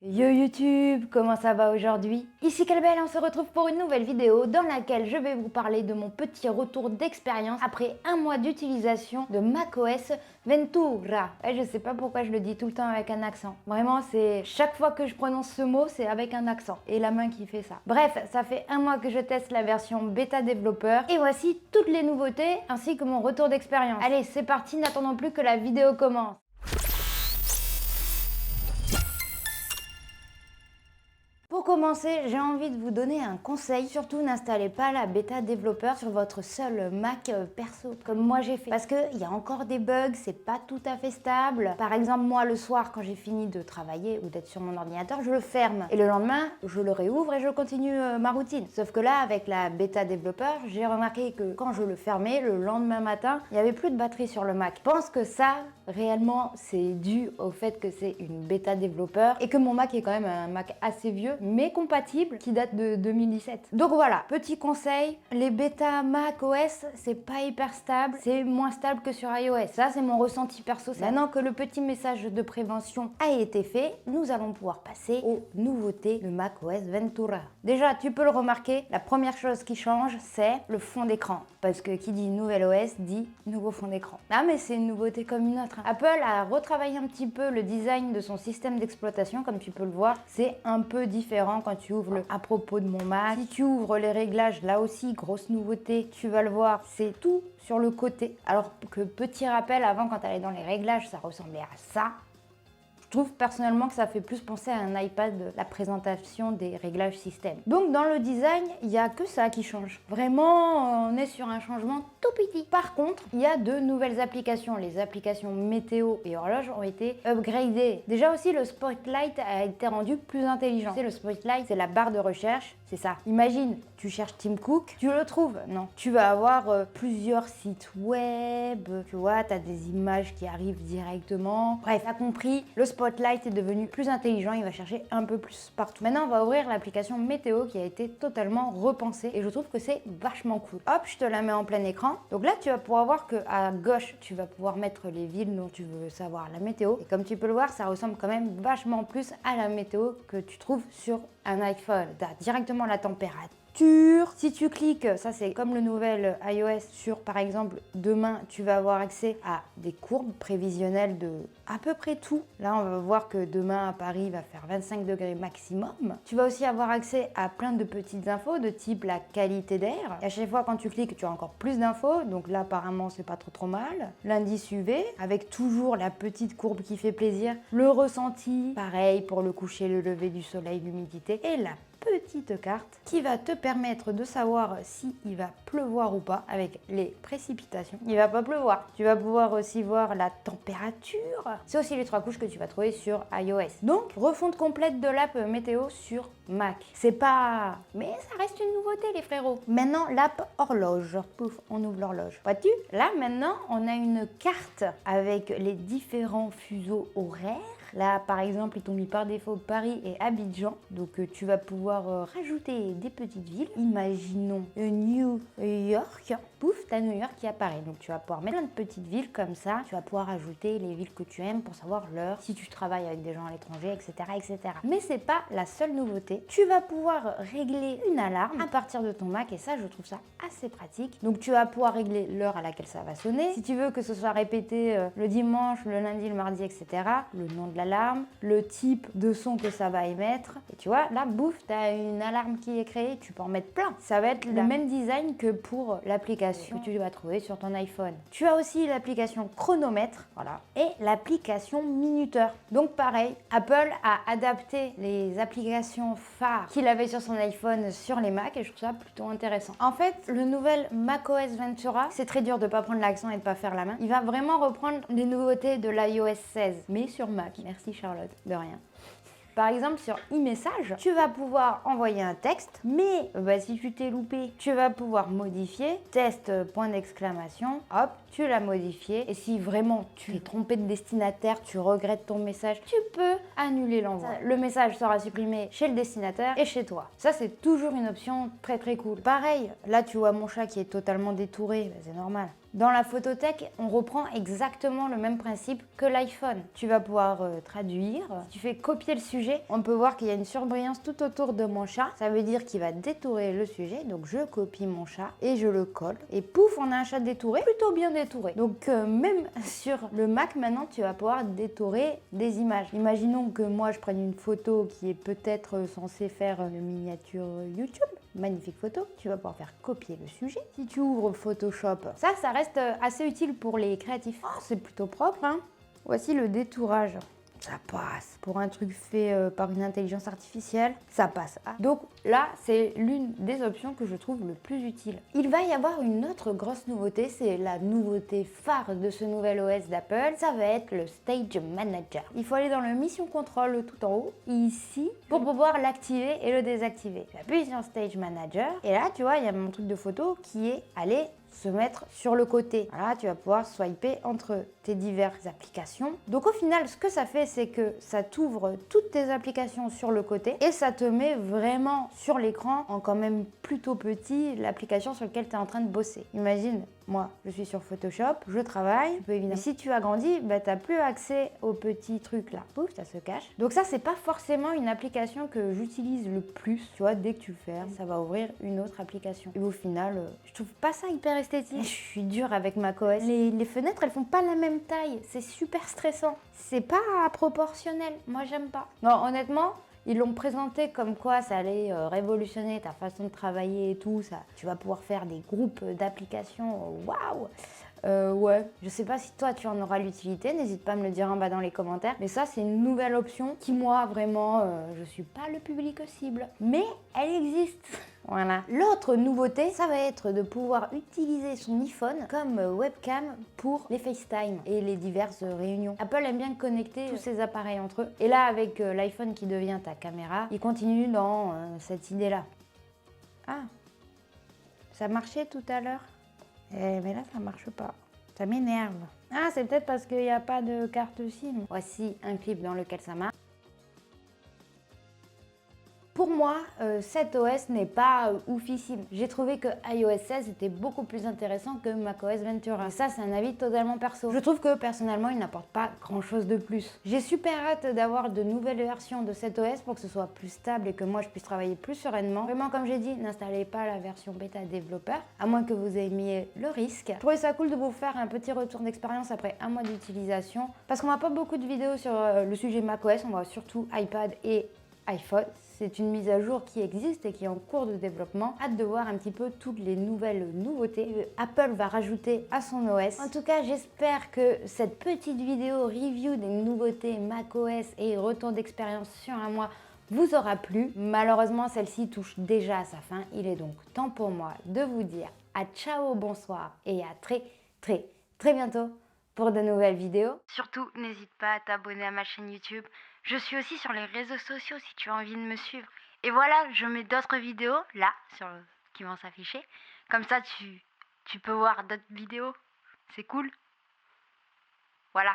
Yo YouTube, comment ça va aujourd'hui? Ici Calbel, on se retrouve pour une nouvelle vidéo dans laquelle je vais vous parler de mon petit retour d'expérience après un mois d'utilisation de macOS Ventura. Je sais pas pourquoi je le dis tout le temps avec un accent. Vraiment, c'est chaque fois que je prononce ce mot, c'est avec un accent. Et la main qui fait ça. Bref, ça fait un mois que je teste la version bêta développeur. Et voici toutes les nouveautés ainsi que mon retour d'expérience. Allez, c'est parti, n'attendons plus que la vidéo commence. Pour commencer, j'ai envie de vous donner un conseil. Surtout, n'installez pas la bêta développeur sur votre seul Mac perso, comme moi j'ai fait. Parce qu'il y a encore des bugs, c'est pas tout à fait stable. Par exemple, moi, le soir, quand j'ai fini de travailler ou d'être sur mon ordinateur, je le ferme. Et le lendemain, je le réouvre et je continue ma routine. Sauf que là, avec la bêta développeur, j'ai remarqué que quand je le fermais, le lendemain matin, il n'y avait plus de batterie sur le Mac. Je pense que ça, réellement, c'est dû au fait que c'est une bêta développeur et que mon Mac est quand même un Mac assez vieux, mais compatible, qui date de 2017. Donc voilà, petit conseil, les bêta Mac OS, c'est pas hyper stable, c'est moins stable que sur iOS. Ça, c'est mon ressenti perso. Maintenant que le petit message de prévention a été fait, nous allons pouvoir passer aux nouveautés de Mac OS Ventura. Déjà, tu peux le remarquer, la première chose qui change, c'est le fond d'écran. Parce que qui dit nouvel OS dit nouveau fond d'écran. Ah mais c'est une nouveauté comme une autre. Apple a retravaillé un petit peu le design de son système d'exploitation, comme tu peux le voir. C'est un peu différent quand tu ouvres le à propos de mon Mac. Si tu ouvres les réglages, là aussi, grosse nouveauté, tu vas le voir, c'est tout sur le côté. Alors que petit rappel, avant quand tu allais dans les réglages, ça ressemblait à ça. Je trouve personnellement que ça fait plus penser à un iPad, la présentation des réglages système. Donc dans le design, il n'y a que ça qui change. Vraiment, on est sur un changement tout petit. Par contre, il y a de nouvelles applications. Les applications météo et horloge ont été upgradées. Déjà aussi, le Spotlight a été rendu plus intelligent. Tu sais, le Spotlight, c'est la barre de recherche, c'est ça. Imagine, tu cherches Tim Cook, tu le trouves? Non. Tu vas avoir plusieurs sites web, tu vois, tu as des images qui arrivent directement. Bref, t'as compris, le Spotlight est devenu plus intelligent, il va chercher un peu plus partout. Maintenant, on va ouvrir l'application météo qui a été totalement repensée et je trouve que c'est vachement cool. Hop, je te la mets en plein écran. Donc là, tu vas pouvoir voir qu'à gauche, tu vas pouvoir mettre les villes dont tu veux savoir la météo. Et comme tu peux le voir, ça ressemble quand même vachement plus à la météo que tu trouves sur un iPhone. Tu as directement la température. Si tu cliques, ça c'est comme le nouvel iOS sur par exemple demain, tu vas avoir accès à des courbes prévisionnelles de à peu près tout. Là on va voir que demain à Paris il va faire 25 degrés maximum. Tu vas aussi avoir accès à plein de petites infos de type la qualité d'air. Et à chaque fois quand tu cliques, tu as encore plus d'infos. Donc là apparemment c'est pas trop mal. L'indice UV avec toujours la petite courbe qui fait plaisir. Le ressenti, pareil pour le coucher, le lever du soleil, l'humidité et la petite carte qui va te permettre de savoir si il va pleuvoir ou pas avec les précipitations. Il va pas pleuvoir. Tu vas pouvoir aussi voir la température. C'est aussi les 3 couches que tu vas trouver sur iOS. Donc, refonte complète de l'app météo sur Mac. C'est pas... mais ça reste une nouveauté les frérots. Maintenant, l'app horloge. Pouf, on ouvre l'horloge. Vois-tu? Là, maintenant, on a une carte avec les différents fuseaux horaires. Là, par exemple, ils t'ont mis par défaut Paris et Abidjan. Donc, tu vas pouvoir rajouter des petites villes. Imaginons New York. Pouf, t'as New York qui apparaît. Donc, tu vas pouvoir mettre plein de petites villes comme ça. Tu vas pouvoir ajouter les villes que tu aimes pour savoir l'heure, si tu travailles avec des gens à l'étranger, etc., etc. Mais c'est pas la seule nouveauté. Tu vas pouvoir régler une alarme à partir de ton Mac et ça, je trouve ça assez pratique. Donc, tu vas pouvoir régler l'heure à laquelle ça va sonner. Si tu veux que ce soit répété le dimanche, le lundi, le mardi, etc., le nom de l'alarme, le type de son que ça va émettre. Et tu vois, là, bouf, tu as une alarme qui est créée, tu peux en mettre plein. Ça va être le même design que pour l'application que tu vas trouver sur ton iPhone. Tu as aussi l'application chronomètre, voilà, et l'application minuteur. Donc pareil, Apple a adapté les applications phares qu'il avait sur son iPhone sur les Mac et je trouve ça plutôt intéressant. En fait, le nouvel macOS Ventura, c'est très dur de pas prendre l'accent et de pas faire la main. Il va vraiment reprendre les nouveautés de l'iOS 16, mais sur Mac. Merci Charlotte, de rien. Par exemple, sur e-message, tu vas pouvoir envoyer un texte, mais si tu t'es loupé, tu vas pouvoir modifier, test, point d'exclamation, hop, tu l'as modifié. Et si vraiment tu es trompé de destinataire, tu regrettes ton message, tu peux annuler l'envoi. Le message sera supprimé chez le destinataire et chez toi. Ça, c'est toujours une option très très cool. Pareil, là tu vois mon chat qui est totalement détouré, c'est normal. Dans la photothèque, on reprend exactement le même principe que l'iPhone. Tu vas pouvoir traduire. Si tu fais copier le sujet, on peut voir qu'il y a une surbrillance tout autour de mon chat. Ça veut dire qu'il va détourer le sujet. Donc je copie mon chat et je le colle. Et pouf, on a un chat détouré, plutôt bien détouré. Donc même sur le Mac, maintenant, tu vas pouvoir détourer des images. Imaginons que moi, je prenne une photo qui est peut-être censée faire une miniature YouTube. Magnifique photo, tu vas pouvoir faire copier le sujet. Si tu ouvres Photoshop, ça reste assez utile pour les créatifs. Oh, c'est plutôt propre, hein. Voici le détourage. Ça passe. Pour un truc fait par une intelligence artificielle, ça passe. Ah. Donc là, c'est l'une des options que je trouve le plus utile. Il va y avoir une autre grosse nouveauté, c'est la nouveauté phare de ce nouvel OS d'Apple. Ça va être le Stage Manager. Il faut aller dans le Mission Control tout en haut, ici, pour pouvoir l'activer et le désactiver. J'appuie sur Stage Manager et là, tu vois, il y a mon truc de photo qui est allé se mettre sur le côté. Voilà, tu vas pouvoir swiper entre tes diverses applications. Donc au final, ce que ça fait, c'est que ça t'ouvre toutes tes applications sur le côté et ça te met vraiment sur l'écran en quand même plutôt petit l'application sur laquelle tu es en train de bosser. Imagine, moi, je suis sur Photoshop, je travaille, évidemment. Si tu agrandis, bah, tu n'as plus accès aux petits trucs là. Pouf, ça se cache. Donc ça, c'est pas forcément une application que j'utilise le plus. Tu vois, dès que tu fermes, ça va ouvrir une autre application. Et au final, je trouve pas ça hyper esthétique. Je suis dure avec macOS. Les fenêtres, elles font pas la même taille. C'est super stressant. C'est pas proportionnel. Moi, j'aime pas. Non, honnêtement, ils l'ont présenté comme quoi ça allait révolutionner ta façon de travailler et tout. Ça, tu vas pouvoir faire des groupes d'applications. Waouh! Ouais, je sais pas si toi tu en auras l'utilité, n'hésite pas à me le dire en bas dans les commentaires. Mais ça, c'est une nouvelle option qui, moi, vraiment, je suis pas le public cible. Mais elle existe. Voilà. L'autre nouveauté, ça va être de pouvoir utiliser son iPhone comme webcam pour les FaceTime et les diverses réunions. Apple aime bien connecter tous ses appareils entre eux. Et là, avec l'iPhone qui devient ta caméra, il continue dans cette idée-là. Ah, ça marchait tout à l'heure. Mais là, ça marche pas. Ça m'énerve. Ah, c'est peut-être parce qu'il n'y a pas de carte SIM. Voici un clip dans lequel ça marche. Pour moi, cet OS n'est pas oufissime. J'ai trouvé que iOS 16 était beaucoup plus intéressant que macOS Ventura. Et ça, c'est un avis totalement perso. Je trouve que personnellement, il n'apporte pas grand-chose de plus. J'ai super hâte d'avoir de nouvelles versions de cet OS pour que ce soit plus stable et que moi, je puisse travailler plus sereinement. Vraiment, comme j'ai dit, n'installez pas la version bêta développeur, à moins que vous aimiez le risque. Je trouvais ça cool de vous faire un petit retour d'expérience après un mois d'utilisation, parce qu'on n'a pas beaucoup de vidéos sur le sujet macOS, on voit surtout iPad et iPhone. C'est une mise à jour qui existe et qui est en cours de développement. Hâte de voir un petit peu toutes les nouvelles nouveautés que Apple va rajouter à son OS. En tout cas, j'espère que cette petite vidéo review des nouveautés macOS et retour d'expérience sur un mois vous aura plu. Malheureusement, celle-ci touche déjà à sa fin. Il est donc temps pour moi de vous dire à ciao, bonsoir et à très bientôt pour de nouvelles vidéos. Surtout, n'hésite pas à t'abonner à ma chaîne YouTube. Je suis aussi sur les réseaux sociaux si tu as envie de me suivre. Et voilà, je mets d'autres vidéos là qui vont s'afficher. Comme ça, tu peux voir d'autres vidéos. C'est cool. Voilà.